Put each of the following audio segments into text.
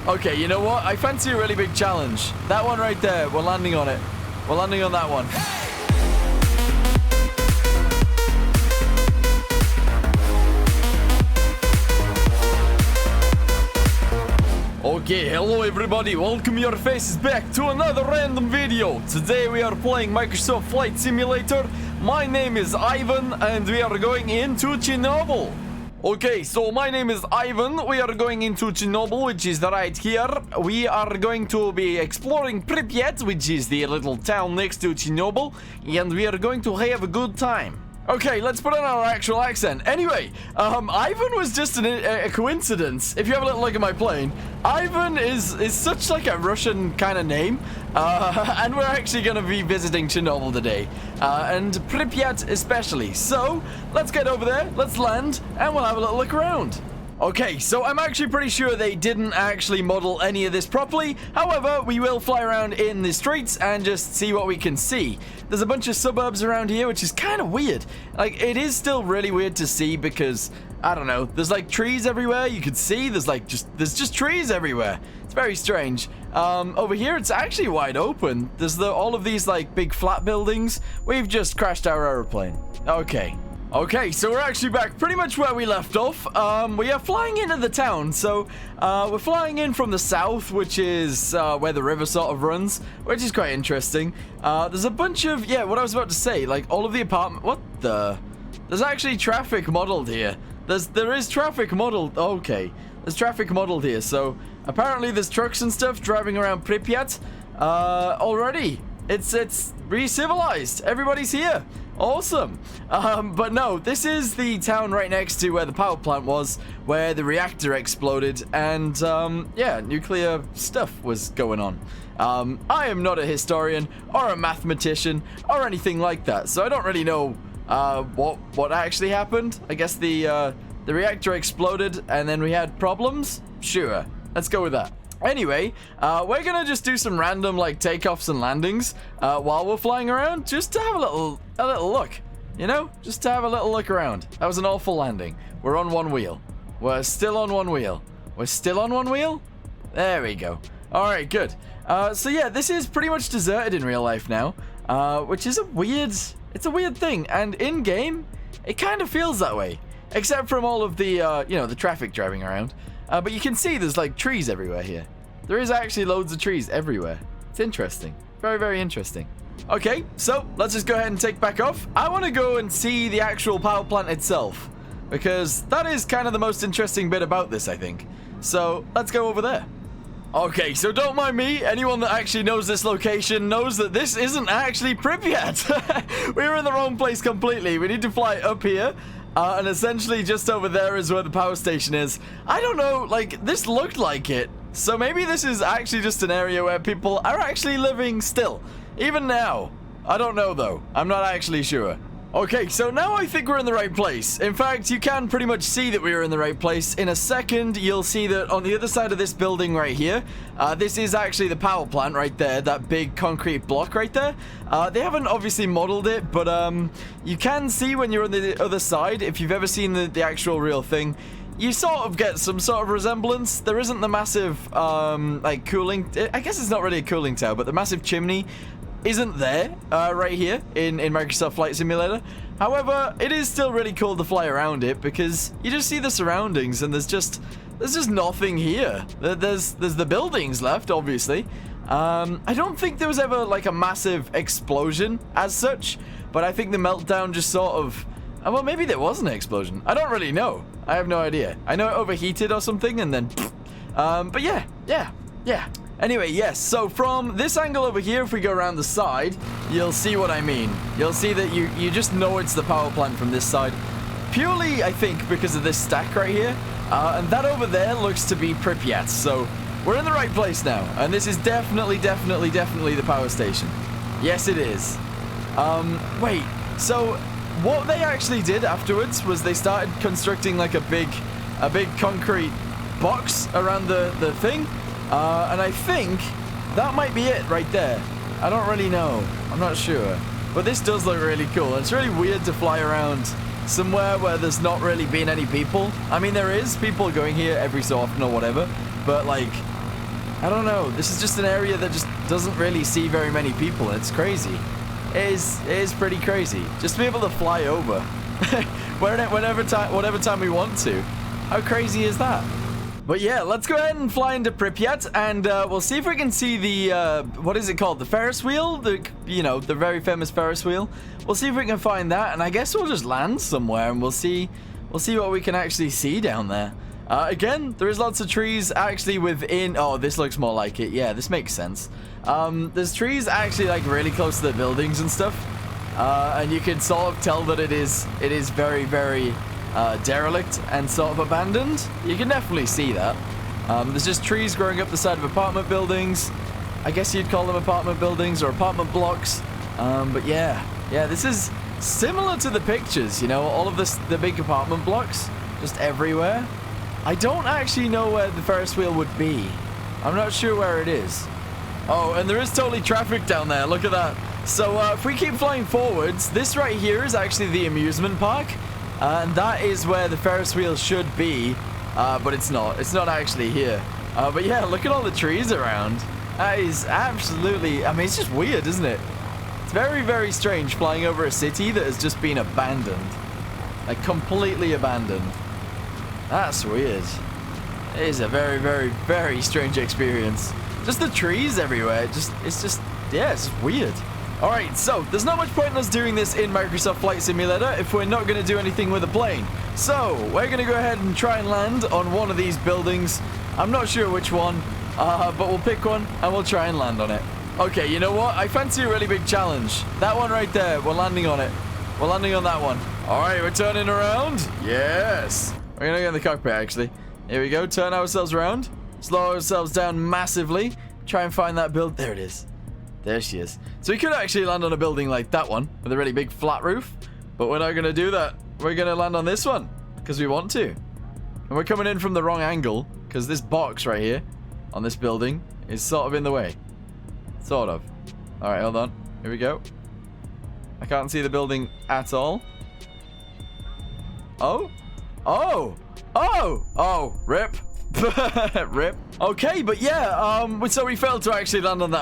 Okay, you know what? I fancy a really big challenge. That one right there. We're landing on it. We're landing on that one. Okay, hello everybody, welcome your faces back to another random video. Today we are playing Microsoft Flight Simulator. My name is Ivan and we are going into Chernobyl. Okay, so my name is Ivan. We are going into Chernobyl, which is right here. We are going to be exploring Pripyat, which is the little town next to Chernobyl, and we are going to have a good time. Okay, let's put on our actual accent. Anyway, Ivan was just a coincidence. If you have a little look at my plane, Ivan is such like a Russian kind of name. And we're actually going to be visiting Chernobyl today. And Pripyat especially. So, let's get over there, let's land, and we'll have a little look around. Okay, so I'm actually pretty sure they didn't actually model any of this properly. However, we will fly around in the streets and just see what we can see. There's a bunch of suburbs around here, which is kind of weird. Like, it is still really weird to see because, I don't know, there's like trees everywhere. You can see there's just trees everywhere. It's very strange. Over here, it's actually wide open. There's all of these like big flat buildings. We've just crashed our airplane. Okay, so we're actually back pretty much where we left off. We are flying into the town, so we're flying in from the south, which is where the river sort of runs, which is quite interesting. There's a bunch of, what I was about to say, like all of the there's actually traffic modeled here. There is traffic modeled, okay. There's traffic modeled here, so apparently there's trucks and stuff driving around Pripyat already. It's re-civilized. Everybody's here. Awesome. But no, this is the town right next to where the power plant was, where the reactor exploded, and nuclear stuff was going on. I am not a historian or a mathematician or anything like that, so I don't really know what actually happened. I guess the reactor exploded and then we had problems. Sure, let's go with that. Anyway, we're gonna just do some random like takeoffs and landings while we're flying around, just to have a little look, you know, just to have a little look around. That was an awful landing. We're on one wheel. We're still on one wheel. We're still on one wheel. There we go. All right, good. So yeah, this is pretty much deserted in real life now, which is it's a weird thing, and in game, it kind of feels that way, except from all of the the traffic driving around. But you can see there's like trees everywhere here. There is actually loads of trees everywhere. It's interesting. Very, very interesting. Okay, so let's just go ahead and take back off. I want to go and see the actual power plant itself, because that is kind of the most interesting bit about this, I think. So let's go over there. Okay, so don't mind me. Anyone that actually knows this location knows that this isn't actually Pripyat. We were in the wrong place completely. We need to fly up here. And essentially just over there is where the power station is. I don't know, like, this looked like it. So maybe this is actually just an area where people are actually living still. Even now. I don't know, though. I'm not actually sure. Okay, so now I think we're in the right place. In fact, you can pretty much see that we are in the right place. In a second, you'll see that on the other side of this building right here, this is actually the power plant right there, that big concrete block right there. They haven't obviously modeled it, but you can see when you're on the other side, if you've ever seen the actual real thing, you sort of get some sort of resemblance. There isn't the massive, like, cooling... I guess it's not really a cooling tower, but the massive chimney isn't there right here in Microsoft Flight Simulator. However, it is still really cool to fly around it because you just see the surroundings and there's just nothing here. There's the buildings left, obviously. I don't think there was ever like a massive explosion as such, but I think the meltdown just sort of... well, maybe there was an explosion. I don't really know. I have no idea. I know it overheated or something and then... but yeah. Anyway, yes, so from this angle over here, if we go around the side, you'll see what I mean. You'll see that you just know it's the power plant from this side. Purely, I think, because of this stack right here. And that over there looks to be Pripyat. So we're in the right place now. And this is definitely the power station. Yes, it is. Wait, so what they actually did afterwards was they started constructing like a big concrete box around the thing. And I think that might be it right there. I don't really know. I'm not sure. But this does look really cool. It's really weird to fly around somewhere where there's not really been any people. I mean, there is people going here every so often or whatever. But, like, I don't know. This is just an area that just doesn't really see very many people. It's crazy. It is pretty crazy. Just to be able to fly over whatever time we want to. How crazy is that? But yeah, let's go ahead and fly into Pripyat, and we'll see if we can see the, what is it called? The Ferris wheel? The very famous Ferris wheel. We'll see if we can find that, and I guess we'll just land somewhere, and we'll see what we can actually see down there. Again, there is lots of trees actually within... Oh, this looks more like it. Yeah, this makes sense. There's trees actually like really close to the buildings and stuff. And you can sort of tell that it is very, very derelict and sort of abandoned. You can definitely see that. There's just trees growing up the side of apartment buildings. I guess you'd call them apartment buildings or apartment blocks. But yeah, this is similar to the pictures, you know, all of the big apartment blocks just everywhere. I don't actually know where the Ferris wheel would be. I'm not sure where it is. Oh, and there is totally traffic down there. Look at that. So if we keep flying forwards, this right here is actually the amusement park. And that is where the Ferris wheel should be. But it's not. It's not actually here. But yeah, look at all the trees around. That is absolutely... I mean, it's just weird, isn't it? It's very, very strange flying over a city that has just been abandoned. Like, completely abandoned. That's weird. It is a very, very, very strange experience. Just the trees everywhere. It's just weird. Alright, so there's not much point in us doing this in Microsoft Flight Simulator if we're not going to do anything with a plane. So, we're going to go ahead and try and land on one of these buildings. I'm not sure which one, but we'll pick one and we'll try and land on it. Okay, you know what? I fancy a really big challenge. That one right there, we're landing on it. We're landing on that one. Alright, we're turning around. Yes. We're going to get in the cockpit, actually. Here we go. Turn ourselves around. Slow ourselves down massively. Try and find that build. There it is. There she is. So we could actually land on a building like that one with a really big flat roof. But we're not going to do that. We're going to land on this one because we want to. And we're coming in from the wrong angle because this box right here on this building is sort of in the way. Sort of. All right, hold on. Here we go. I can't see the building at all. Oh. Oh! Oh! Oh! Rip! Rip. Okay, but yeah, so we failed to actually land on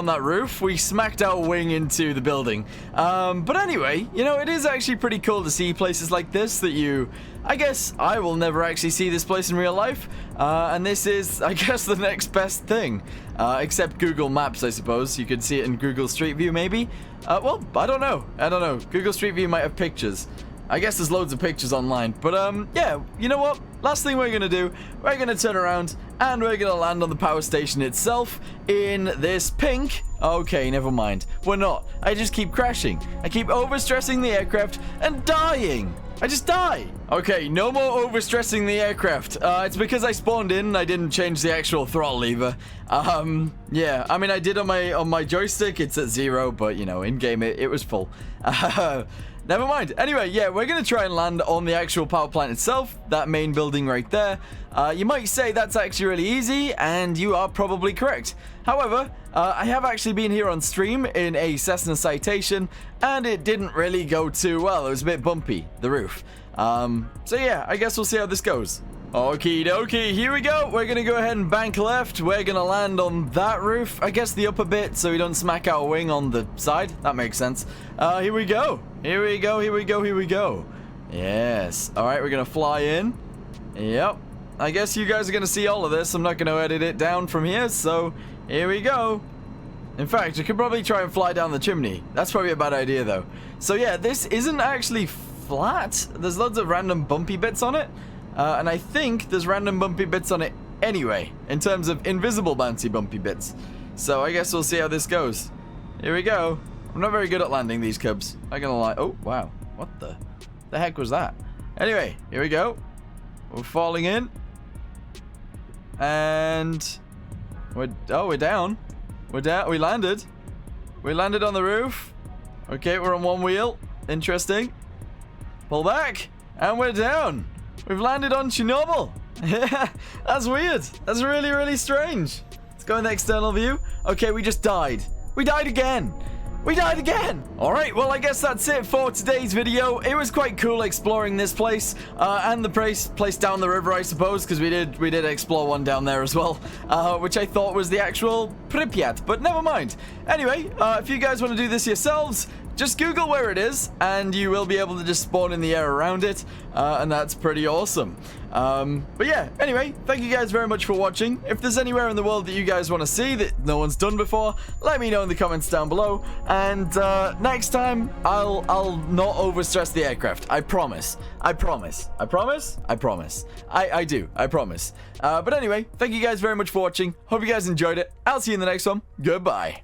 that roof. We smacked our wing into the building. But anyway, you know, it is actually pretty cool to see places like this that I guess I will never actually see this place in real life. And this is, I guess, the next best thing. Except Google Maps, I suppose. You could see it in Google Street View, maybe. Well, I don't know. Google Street View might have pictures. I guess there's loads of pictures online, but yeah, you know what? Last thing we're gonna do, we're gonna turn around and we're gonna land on the power station itself in this pink. Okay, never mind. We're not. I just keep crashing. I keep overstressing the aircraft and dying. I just die. Okay, no more overstressing the aircraft. It's because I spawned in and I didn't change the actual throttle lever. Yeah, I mean, I did on my joystick. It's at 0, but you know, in game it was full. Never mind. Anyway, yeah, we're going to try and land on the actual power plant itself, that main building right there. You might say that's actually really easy, and you are probably correct. However, I have actually been here on stream in a Cessna Citation, and it didn't really go too well. It was a bit bumpy, the roof. So yeah, I guess we'll see how this goes. Okie dokie, here we go. We're going to go ahead and bank left. We're going to land on that roof. I guess the upper bit so we don't smack our wing on the side. That makes sense. Here we go. Here we go, here we go, here we go. Yes. All right, we're going to fly in. Yep. I guess you guys are going to see all of this. I'm not going to edit it down from here, so here we go. In fact, you could probably try and fly down the chimney. That's probably a bad idea, though. So yeah, this isn't actually flat. There's loads of random bumpy bits on it. And I think there's random bumpy bits on it anyway, in terms of invisible bouncy bumpy bits. So I guess we'll see how this goes. Here we go. I'm not very good at landing these cubs. Not gonna lie. Oh, wow. What the heck was that? Anyway, here we go. We're falling in. And we're down. We're down. We landed. We landed on the roof. Okay, we're on one wheel. Interesting. Pull back. And we're down. We've landed on Chernobyl. That's weird. That's really, really strange. Let's go in the external view. Okay, we just died. We died again. We died again! Alright, well I guess that's it for today's video. It was quite cool exploring this place, and the place down the river, I suppose, because we did explore one down there as well, which I thought was the actual Pripyat, but never mind. Anyway, if you guys want to do this yourselves, just Google where it is, and you will be able to just spawn in the air around it, and that's pretty awesome. But yeah, anyway, thank you guys very much for watching. If there's anywhere in the world that you guys want to see that no one's done before, let me know in the comments down below, and next time, I'll not overstress the aircraft. I promise. I promise. I promise? I promise. I do. I promise. But anyway, thank you guys very much for watching. Hope you guys enjoyed it. I'll see you in the next one. Goodbye.